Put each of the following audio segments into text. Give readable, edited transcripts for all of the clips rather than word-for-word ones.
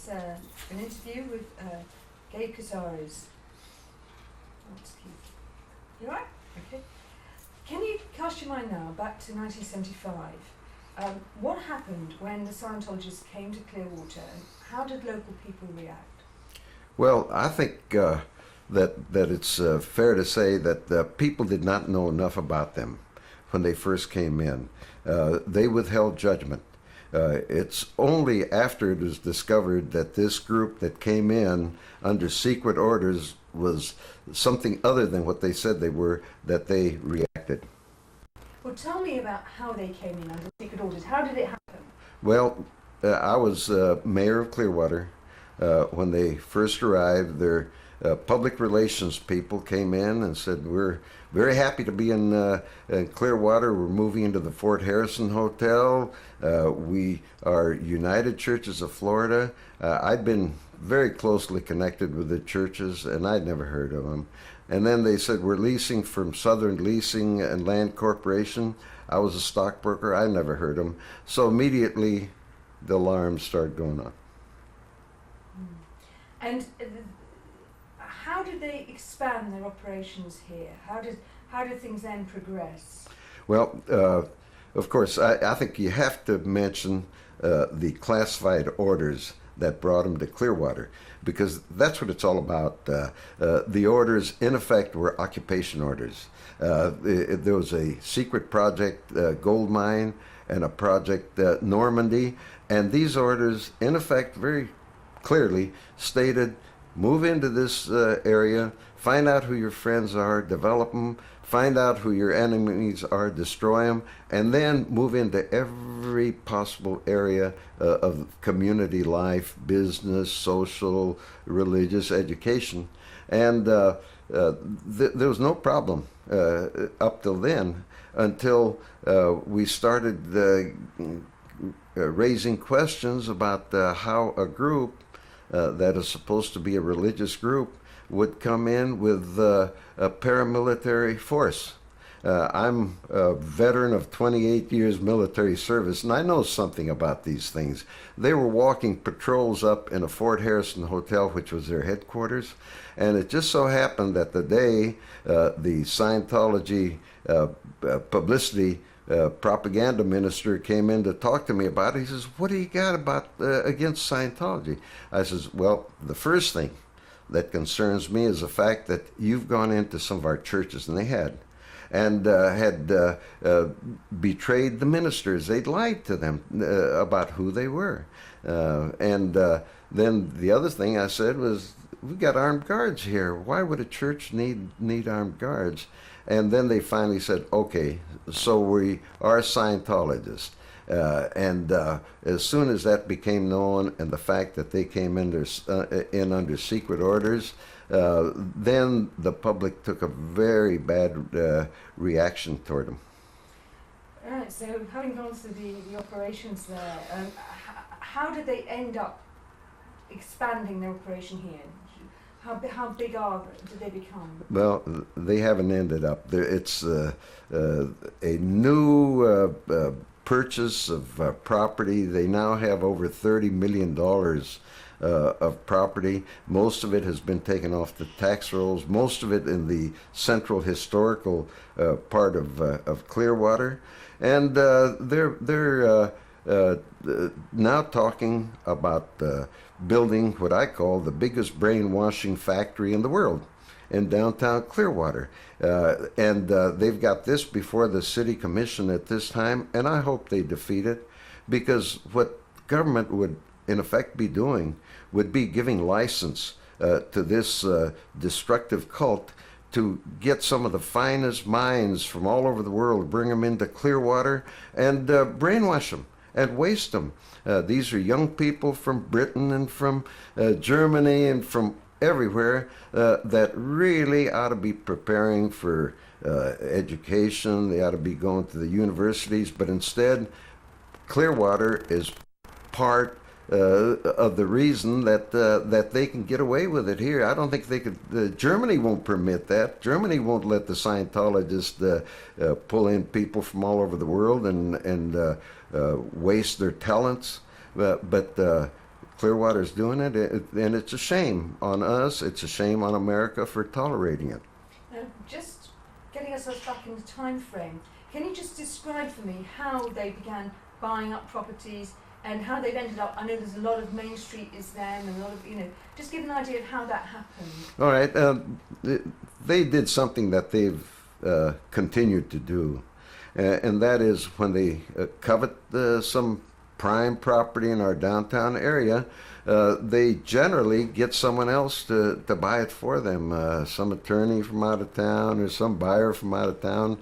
is an interview with Gabe Cazares. You all right? Okay. Can you cast your mind now back to 1975? What happened when the Scientologists came to Clearwater, and how did local people react? Well, I think that it's fair to say that people did not know enough about them when they first came in. They withheld judgment. It's only after it was discovered that this group that came in under secret orders was something other than what they said they were that they reacted. Well, tell me about how they came in under secret orders. How did it happen? Well, I was mayor of Clearwater when they first arrived. Their public relations people came in and said, "We're very happy to be in Clearwater. We're moving into the Fort Harrison Hotel. We are United Churches of Florida." I'd been very closely connected with the churches, and I'd never heard of them. And then they said, "We're leasing from Southern Leasing and Land Corporation." I was a stockbroker. I never heard of them. So immediately the alarms started going on. And how did they expand their operations here? How did things then progress? Well, of course, I think you have to mention the classified orders that brought them to Clearwater, because that's what it's all about. The orders, in effect, were occupation orders. There was a secret project, gold mine, and a project, Normandy, and these orders, in effect, very clearly stated, move into this area, find out who your friends are, develop them, find out who your enemies are, destroy them, and then move into every possible area of community life, business, social, religious, education. And there was no problem up till then, until we started raising questions about how a group that is supposed to be a religious group would come in with a paramilitary force. I'm a veteran of 28 years military service, and I know something about these things. They were walking patrols up in a Fort Harrison hotel, which was their headquarters, and it just so happened that the day the Scientology publicity propaganda minister came in to talk to me about it, he says, "What do you got about against Scientology?" I says, "Well, the first thing that concerns me is the fact that you've gone into some of our churches," and they had betrayed the ministers. They'd lied to them about who they were. Then the other thing I said was, "We've got armed guards here. Why would a church need armed guards?" And then they finally said, "Okay, so we are Scientologists." As soon as that became known, and the fact that they came in under secret orders, then the public took a very bad reaction toward them. All right, so having gone through the operations there, how did they end up expanding their operation here? How big did they become? Well, they haven't ended up there. It's a new purchase of property. They now have over $30 million of property. Most of it has been taken off the tax rolls, most of it in the central historical part of Clearwater. And they're now talking about building what I call the biggest brainwashing factory in the world in downtown Clearwater. They've got this before the city commission at this time, and I hope they defeat it, because what government would in effect be doing would be giving license to this destructive cult to get some of the finest minds from all over the world, bring them into Clearwater and brainwash them and waste them. These are young people from Britain and from Germany and from everywhere that really ought to be preparing for education. They ought to be going to the universities, but instead Clearwater is part of the reason that they can get away with it here. I don't think they could. Germany won't permit that. Germany won't let the Scientologists pull in people from all over the world and waste their talents. But Clearwater's doing it, and it's a shame on us. It's a shame on America for tolerating it. Just getting ourselves back in the time frame, can you just describe for me how they began buying up properties and how they've ended up? I know there's a lot of Main Street is them, and a lot of, just give an idea of how that happened. All right. They did something that they've continued to do, and that is when they covet some prime property in our downtown area, they generally get someone else to buy it for them, some attorney from out of town or some buyer from out of town.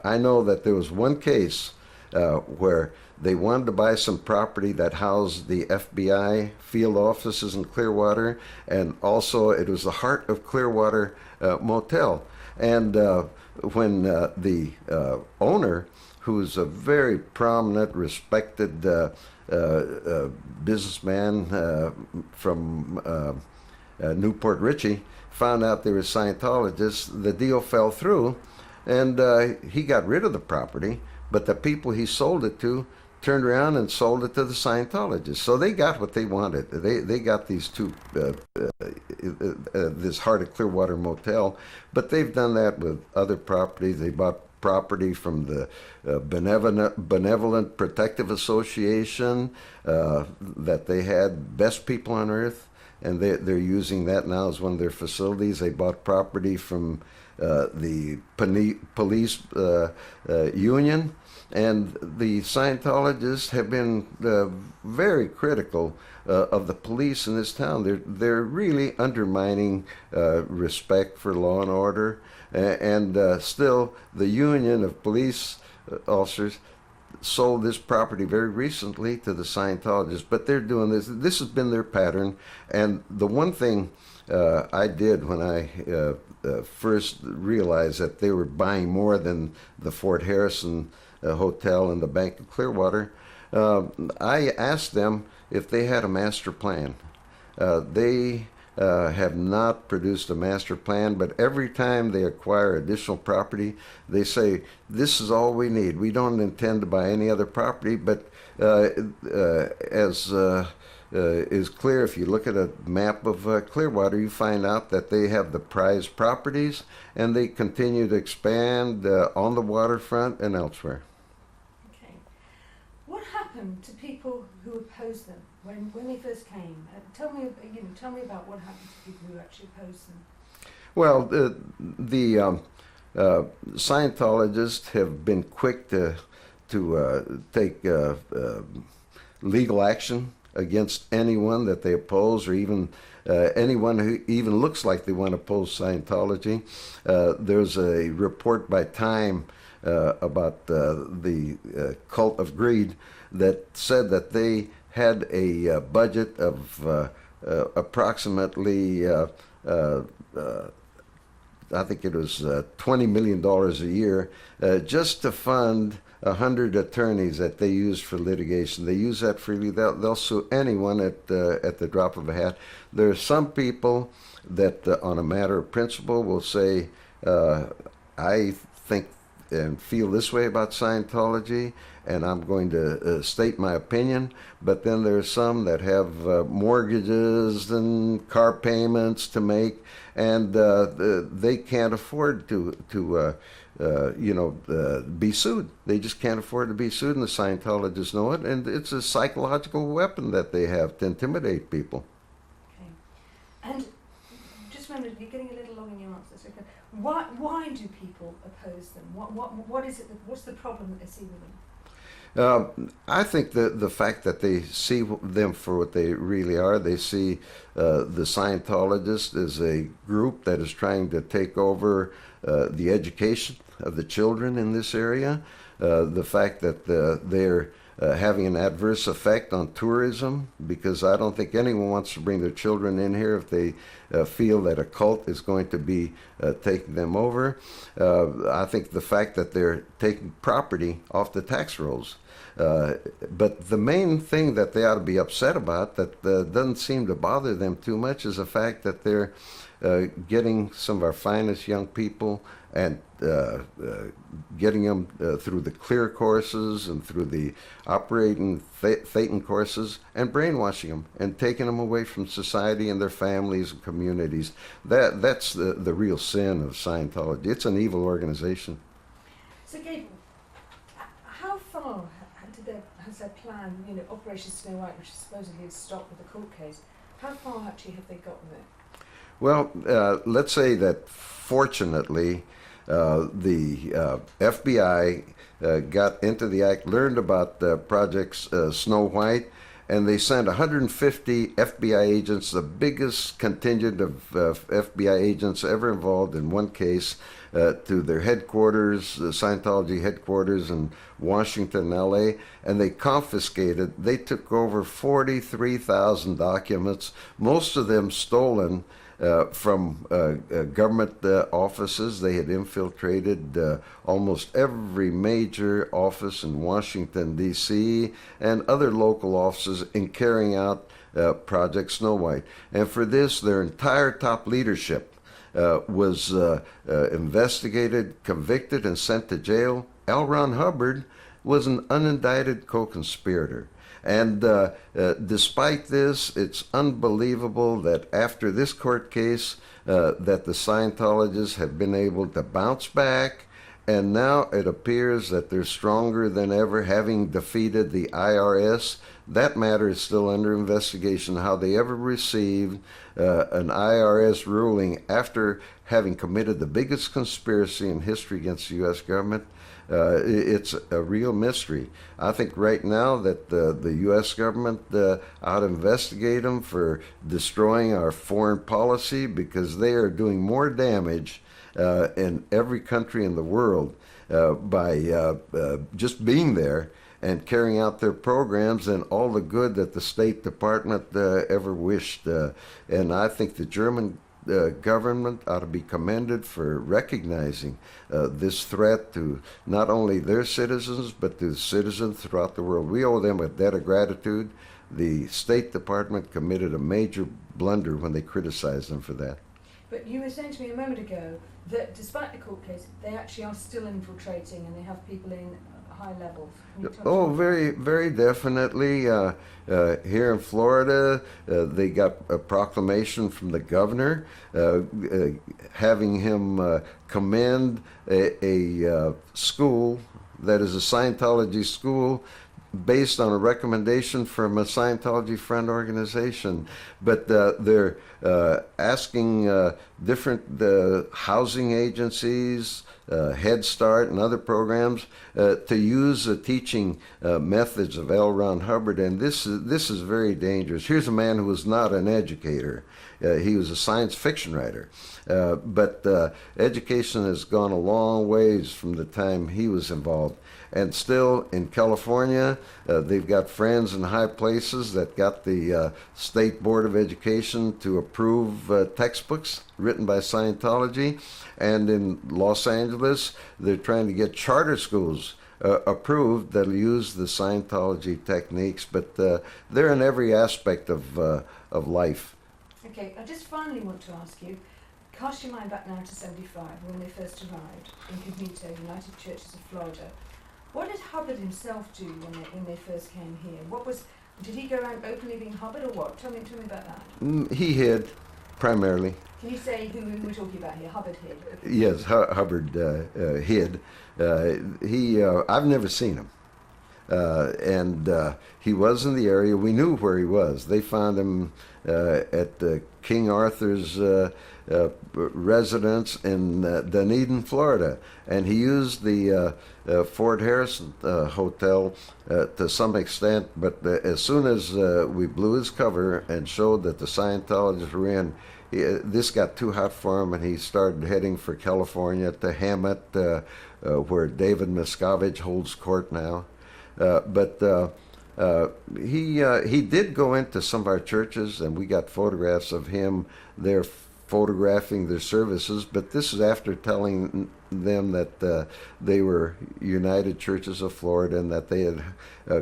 I know that there was one case where they wanted to buy some property that housed the FBI field offices in Clearwater, and also it was the Heart of Clearwater Motel. And when the owner, who's a very prominent, respected businessman from Newport Richey, found out they were Scientologists, the deal fell through, and he got rid of the property, but the people he sold it to turned around and sold it to the Scientologists. So they got what they wanted. They got these two, this Heart of Clearwater Motel, but they've done that with other properties. They bought property from the Benevolent Protective Association that they had, best people on earth, and they're using that now as one of their facilities. They bought property from the police union, and the Scientologists have been very critical of the police in this town. They're really undermining respect for law and order, and still the union of police officers sold this property very recently to the Scientologists. But they're doing this. This has been their pattern. And the one thing I did when I first realized that they were buying more than the Fort Harrison Hotel and the Bank of Clearwater, I asked them if they had a master plan. They have not produced a master plan, but every time they acquire additional property, they say, this is all we need. We don't intend to buy any other property, but as is clear, if you look at a map of Clearwater, you find out that they have the prized properties, and they continue to expand on the waterfront and elsewhere. Okay. What happened to people who opposed them when they first came? Tell me about what happened to people who actually opposed them. Well, the Scientologists have been quick to take legal action against anyone that they oppose, or even anyone who even looks like they want to oppose Scientology. There's a report by Time about the cult of greed that said that they had a budget of approximately, I think it was $20 million a year, just to fund 100 attorneys that they use for litigation. They use that freely. They'll sue anyone at the drop of a hat. There are some people that, on a matter of principle, will say, I think and feel this way about Scientology, and I'm going to state my opinion. But then there are some that have mortgages and car payments to make, and they can't afford to be sued. They just can't afford to be sued, and the Scientologists know it, and it's a psychological weapon that they have to intimidate people. Okay. And just remember, you're getting a little long in your answer. So why do people oppose them? What is it? What's the problem that they see with them? I think the fact that they see them for what they really are. They see the Scientologists as a group that is trying to take over the education of the children in this area. The fact that they're having an adverse effect on tourism, because I don't think anyone wants to bring their children in here if they feel that a cult is going to be taking them over. I think the fact that they're taking property off the tax rolls. But the main thing that they ought to be upset about, that doesn't seem to bother them too much, is the fact that they're getting some of our finest young people and getting them through the clear courses and through the operating Thetan courses and brainwashing them and taking them away from society and their families and communities. That's the real sin of Scientology. It's an evil organization. So, Gabe, how far has their plan, Operation Snow White, which supposedly had stopped with the court case, how far actually have they got with it? Well, let's say that fortunately the FBI got into the act, learned about Project Snow White, and they sent 150 FBI agents, the biggest contingent of FBI agents ever involved in one case, to their headquarters, the Scientology headquarters in Washington, L.A., and they took over 43,000 documents, most of them stolen from government offices. They had infiltrated almost every major office in Washington, D.C., and other local offices in carrying out Project Snow White. And for this, their entire top leadership was investigated, convicted, and sent to jail. L. Ron Hubbard was an unindicted co-conspirator. And despite this, it's unbelievable that after this court case, that the Scientologists have been able to bounce back, and now it appears that they're stronger than ever, having defeated the IRS. That matter is still under investigation, how they ever received an IRS ruling after having committed the biggest conspiracy in history against the U.S. government. It's a real mystery. I think right now that the U.S. government ought to investigate them for destroying our foreign policy, because they are doing more damage in every country in the world by just being there and carrying out their programs and all the good that the State Department ever wished. And I think the German government ought to be commended for recognizing this threat to not only their citizens, but to citizens throughout the world. We owe them a debt of gratitude. The State Department committed a major blunder when they criticized them for that. But you were saying to me a moment ago that despite the court case, they actually are still infiltrating and they have people in high levels. Oh, very, very definitely. Here in Florida, they got a proclamation from the governor having him commend a school that is a Scientology school based on a recommendation from a Scientology friend organization. But they're asking different housing agencies, Head Start and other programs to use the teaching methods of L. Ron Hubbard, and this is very dangerous. Here's a man who was not an educator. He was a science fiction writer, but education has gone a long ways from the time he was involved. And still in California, they've got friends in high places that got the State Board of Education to approve textbooks written by Scientology. And in Los Angeles, they're trying to get charter schools approved that'll use the Scientology techniques. But they're in every aspect of life. Okay, I just finally want to ask you, cast your mind back now to 75, when they first arrived, Incognito, United Churches of Florida. What did Hubbard himself do when they first came here? Did he go around openly being Hubbard or what? Tell me about that. He hid, primarily. Can you say who we're talking about here? Hubbard hid? Yes, Hubbard hid. I've never seen him. And he was in the area. We knew where he was. They found him at King Arthur's residence in Dunedin, Florida, and he used the Fort Harrison Hotel to some extent. But as soon as we blew his cover and showed that the Scientologists were in, this got too hot for him, and he started heading for California to Hammett, where David Miscavige holds court now. But he did go into some of our churches, and we got photographs of him there photographing their services. But this is after telling them that they were United Churches of Florida and that they had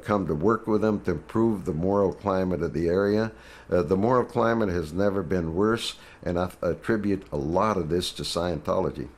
come to work with them to improve the moral climate of the area. The moral climate has never been worse, and I attribute a lot of this to Scientology.